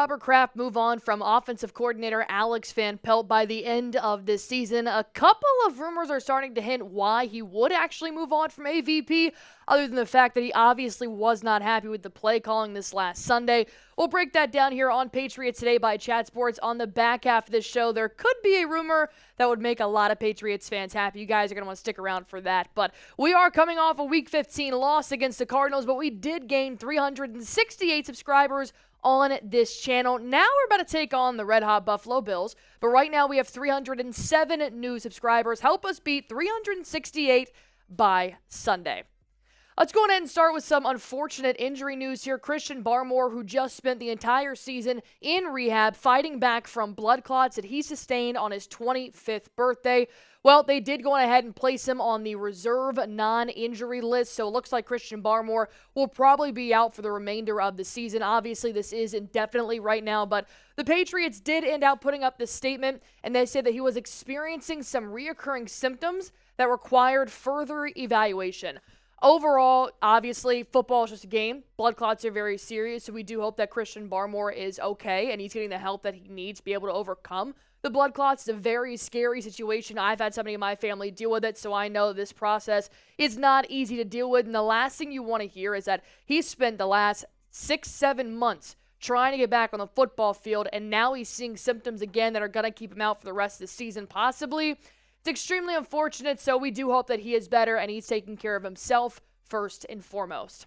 Robert Kraft move on from offensive coordinator Alex Van Pelt by the end of this season? A couple of rumors are starting to hint why he would actually move on from AVP, other than the fact that he obviously was not happy with the play calling this last Sunday. We'll break that down here on Patriots Today by Chat Sports. On the back half of this show, there could be a rumor that would make a lot of Patriots fans happy. You guys are going to want to stick around for that. But we are coming off a Week 15 loss against the Cardinals, but we did gain 368 subscribers on this channel. Now we're about to take on the Red Hot Buffalo Bills, but right now we have 307 new subscribers. Help us beat 368 by Sunday. Let's go ahead and start with some unfortunate injury news here. Christian Barmore, who just spent the entire season in rehab fighting back from blood clots that he sustained on his 25th birthday. Well, they did go ahead and place him on the reserve non-injury list, so it looks like Christian Barmore will probably be out for the remainder of the season. Obviously, this is indefinitely right now, but the Patriots did end up putting up this statement, and they said that he was experiencing some reoccurring symptoms that required further evaluation. Overall, obviously, football is just a game. Blood clots are very serious, so we do hope that Christian Barmore is okay and he's getting the help that he needs to be able to overcome the blood clots. It's a very scary situation. I've had somebody in my family deal with it, so I know this process is not easy to deal with. And the last thing you want to hear is that he spent the last 6-7 months trying to get back on the football field, and now he's seeing symptoms again that are going to keep him out for the rest of the season, possibly. It's extremely unfortunate, so we do hope that he is better and he's taking care of himself first and foremost.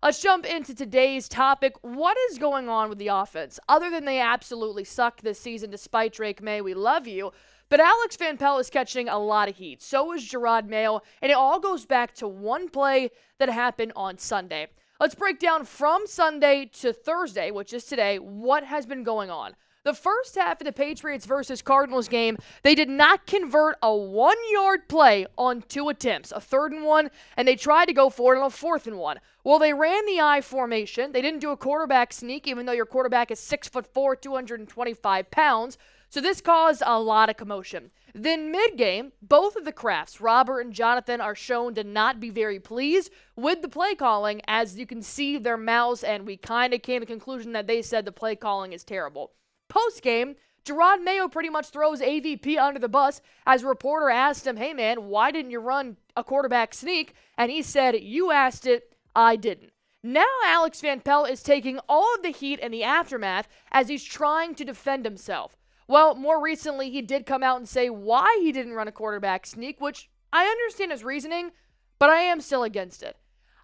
Let's jump into today's topic. What is going on with the offense? Other than they absolutely sucked this season despite Drake May, we love you. But Alex Van Pelt is catching a lot of heat. So is Jerod Mayo, and it all goes back to one play that happened on Sunday. Let's break down from Sunday to Thursday, which is today, what has been going on. The first half of the Patriots versus Cardinals game, they did not convert a 1-yard play on 2 attempts, a 3rd and 1, and they tried to go for it on a 4th and 1. Well, they ran the I formation. They didn't do a quarterback sneak, even though your quarterback is 6'4", 225 pounds. So this caused a lot of commotion. Then mid-game, both of the Krafts, Robert and Jonathan, are shown to not be very pleased with the play calling, as you can see their mouths, and we kind of came to the conclusion that they said the play calling is terrible. Post-game, Jerod Mayo pretty much throws AVP under the bus as a reporter asked him, hey man, why didn't you run a quarterback sneak? And he said, you asked it, I didn't. Now Alex Van Pelt is taking all of the heat and the aftermath as he's trying to defend himself. Well, more recently, he did come out and say why he didn't run a quarterback sneak, which I understand his reasoning, but I am still against it.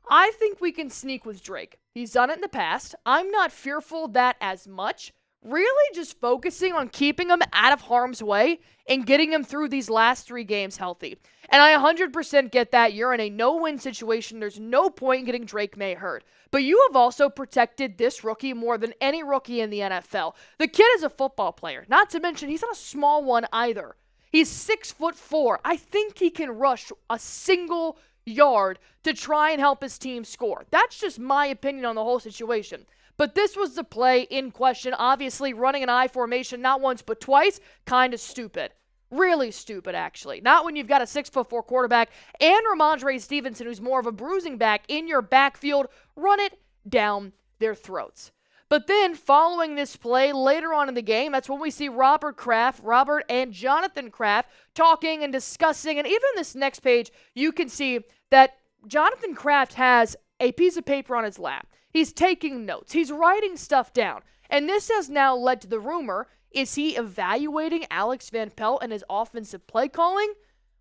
I think we can sneak with Drake. He's done it in the past. I'm not fearful of that as much. Really just focusing on keeping him out of harm's way and getting him through these last 3 games healthy. And I 100% get that. You're in a no-win situation. There's no point in getting Drake May hurt. But you have also protected this rookie more than any rookie in the NFL. The kid is a football player. Not to mention, he's not a small one either. He's 6'4". I think he can rush a single yard to try and help his team score. That's just my opinion on the whole situation. But this was the play in question. Obviously, running an I formation not once but twice, kind of stupid. Really stupid, actually. Not when you've got a 6'4" quarterback and Ramondre Stevenson, who's more of a bruising back, in your backfield. Run it down their throats. But then, following this play, later on in the game, that's when we see Robert and Jonathan Kraft talking and discussing. And even this next page, you can see that Jonathan Kraft has a piece of paper on his lap. He's taking notes. He's writing stuff down. And this has now led to the rumor, is he evaluating Alex Van Pelt and his offensive play calling?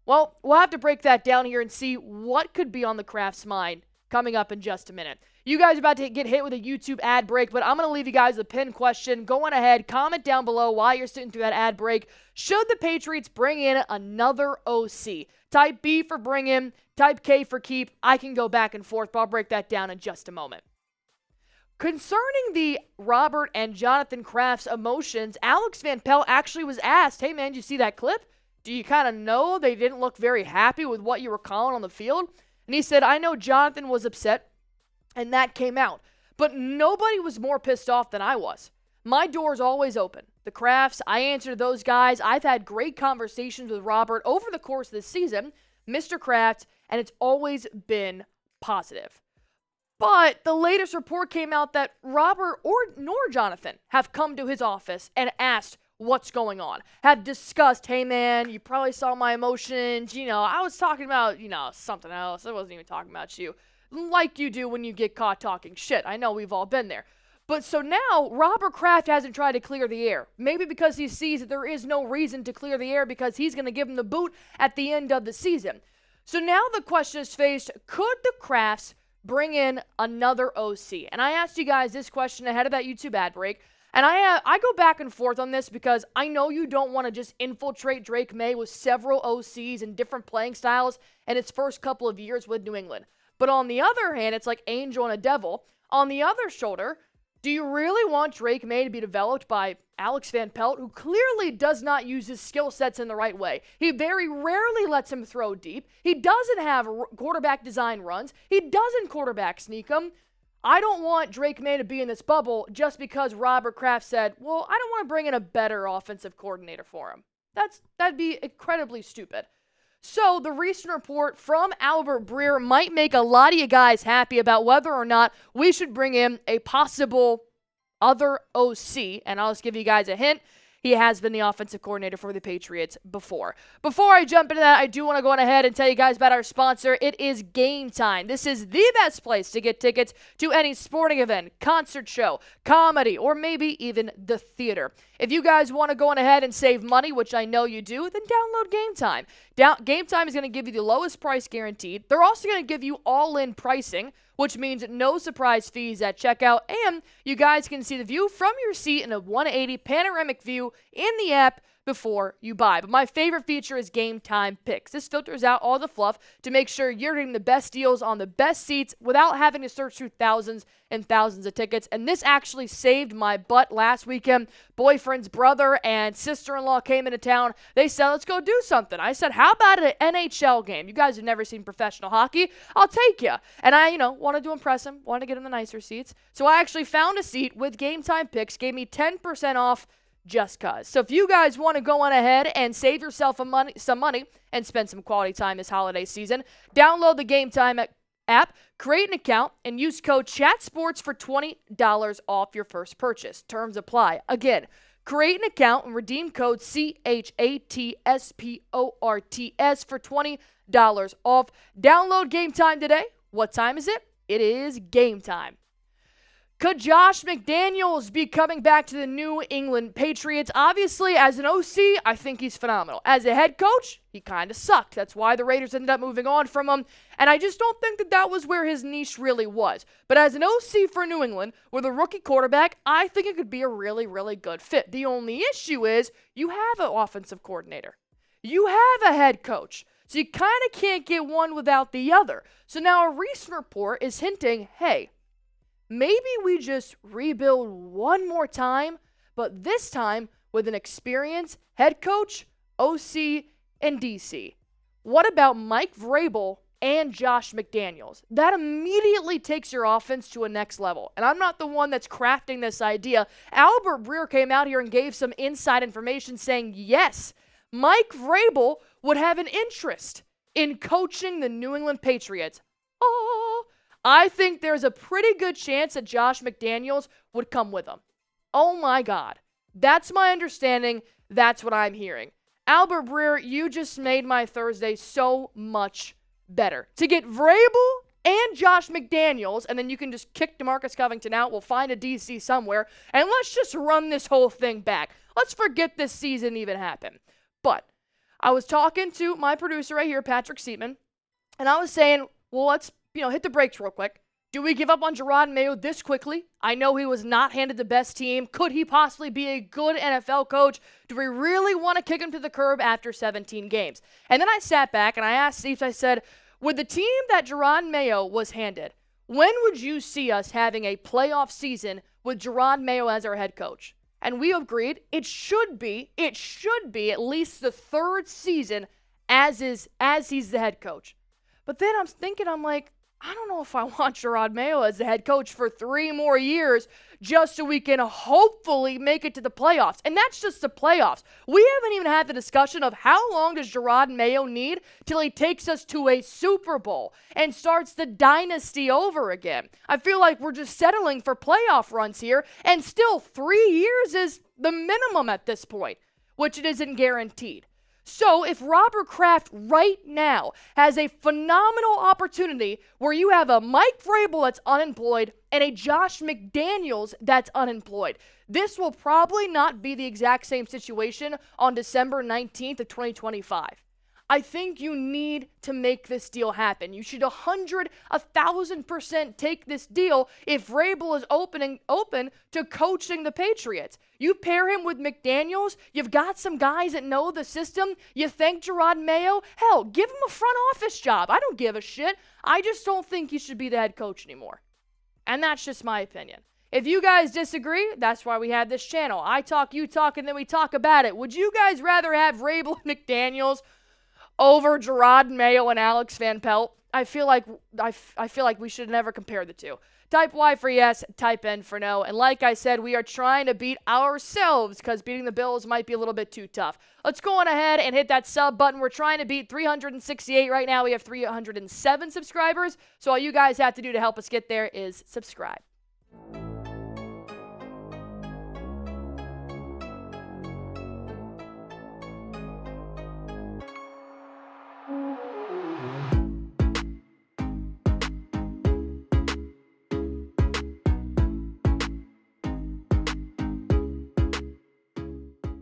Well, we'll have to break that down here and see what could be on the Kraft's mind coming up in just a minute. You guys are about to get hit with a YouTube ad break, but I'm going to leave you guys a pinned question. Go on ahead, comment down below while you're sitting through that ad break. Should the Patriots bring in another OC? Type B for bring in, type K for keep. I can go back and forth, but I'll break that down in just a moment. Concerning the Robert and Jonathan Kraft's emotions, Alex Van Pelt actually was asked, hey man, did you see that clip? Do you kind of know they didn't look very happy with what you were calling on the field? And he said, I know Jonathan was upset, and that came out. But nobody was more pissed off than I was. My door's always open. The Krafts, I answer to those guys. I've had great conversations with Robert over the course of this season, Mr. Kraft, and it's always been positive. But the latest report came out that Robert nor Jonathan have come to his office and asked what's going on. Have discussed, hey man, you probably saw my emotions. I was talking about, something else. I wasn't even talking about you. Like you do when you get caught talking shit. I know we've all been there. But so now, Robert Kraft hasn't tried to clear the air. Maybe because he sees that there is no reason to clear the air because he's going to give him the boot at the end of the season. So now the question is faced, could the Krafts bring in another OC? And I asked you guys this question ahead of that YouTube ad break. And I go back and forth on this because I know you don't want to just infiltrate Drake May with several OCs and different playing styles in its first couple of years with New England. But on the other hand, it's like angel and a devil. On the other shoulder, do you really want Drake May to be developed by Alex Van Pelt, who clearly does not use his skill sets in the right way? He very rarely lets him throw deep. He doesn't have quarterback design runs. He doesn't quarterback sneak him. I don't want Drake May to be in this bubble just because Robert Kraft said, well, I don't want to bring in a better offensive coordinator for him. That'd be incredibly stupid. So the recent report from Albert Breer might make a lot of you guys happy about whether or not we should bring in a possible other OC. And I'll just give you guys a hint. He has been the offensive coordinator for the Patriots before. Before I jump into that, I do want to go on ahead and tell you guys about our sponsor. It is Game Time. This is the best place to get tickets to any sporting event, concert show, comedy, or maybe even the theater. If you guys want to go on ahead and save money, which I know you do, then download Game Time. Game Time is going to give you the lowest price guaranteed. They're also going to give you all-in pricing, which means no surprise fees at checkout, and you guys can see the view from your seat in a 180 panoramic view in the app before you buy. But my favorite feature is Game Time Picks. This filters out all the fluff to make sure you're getting the best deals on the best seats without having to search through thousands and thousands of tickets. And this actually saved my butt last weekend. Boyfriend's brother and sister-in-law came into town. They said, let's go do something. I said, how about an NHL game? You guys have never seen professional hockey. I'll take you. And I, wanted to impress him, wanted to get him the nicer seats. So I actually found a seat with Game Time Picks, gave me 10% off just cuz. So if you guys want to go on ahead and save yourself some money and spend some quality time this holiday season, download the Game Time app, create an account, and use code CHATSPORTS for $20 off your first purchase. Terms apply. Again, create an account and redeem code CHATSPORTS for $20 off. Download Game Time today. What time is it? It is game time. Could Josh McDaniels be coming back to the New England Patriots? Obviously, as an OC, I think he's phenomenal. As a head coach, he kind of sucked. That's why the Raiders ended up moving on from him. And I just don't think that was where his niche really was. But as an OC for New England, with a rookie quarterback, I think it could be a really, really good fit. The only issue is you have an offensive coordinator. You have a head coach. So you kind of can't get one without the other. So now a recent report is hinting, hey, maybe we just rebuild one more time, but this time with an experienced head coach, OC, and DC. What about Mike Vrabel and Josh McDaniels? That immediately takes your offense to a next level. And I'm not the one that's crafting this idea. Albert Breer came out here and gave some inside information saying, yes, Mike Vrabel would have an interest in coaching the New England Patriots. Oh, I think there's a pretty good chance that Josh McDaniels would come with him. Oh my God. That's my understanding. That's what I'm hearing. Albert Breer, you just made my Thursday so much better. To get Vrabel and Josh McDaniels, and then you can just kick DeMarcus Covington out. We'll find a DC somewhere, and let's just run this whole thing back. Let's forget this season even happened. But I was talking to my producer right here, Patrick Seatman, and I was saying, well, let's hit the brakes real quick. Do we give up on Jerod Mayo this quickly? I know he was not handed the best team. Could he possibly be a good NFL coach? Do we really want to kick him to the curb after 17 games? And then I sat back and I asked Steve, I said, with the team that Jerod Mayo was handed, when would you see us having a playoff season with Jerod Mayo as our head coach? And we agreed it should be at least the third season as he's the head coach. But then I'm like, I don't know if I want Jerod Mayo as the head coach for 3 more years just so we can hopefully make it to the playoffs. And that's just the playoffs. We haven't even had the discussion of how long does Jerod Mayo need till he takes us to a Super Bowl and starts the dynasty over again. I feel like we're just settling for playoff runs here, and still 3 years is the minimum at this point, which it isn't guaranteed. So if Robert Kraft right now has a phenomenal opportunity where you have a Mike Vrabel that's unemployed and a Josh McDaniels that's unemployed, this will probably not be the exact same situation on December 19th of 2025. I think you need to make this deal happen. You should 1,000% take this deal if Vrabel is open to coaching the Patriots. You pair him with McDaniels, you've got some guys that know the system, you thank Jerod Mayo, hell, give him a front office job. I don't give a shit. I just don't think he should be the head coach anymore. And that's just my opinion. If you guys disagree, that's why we have this channel. I talk, you talk, and then we talk about it. Would you guys rather have Vrabel and McDaniels over Jerod Mayo and Alex Van Pelt? I feel like we should never compare the two. Type Y for yes, type N for no. And like I said, we are trying to beat ourselves because beating the Bills might be a little bit too tough. Let's go on ahead and hit that sub button. We're trying to beat 368 right now. We have 307 subscribers. So all you guys have to do to help us get there is subscribe.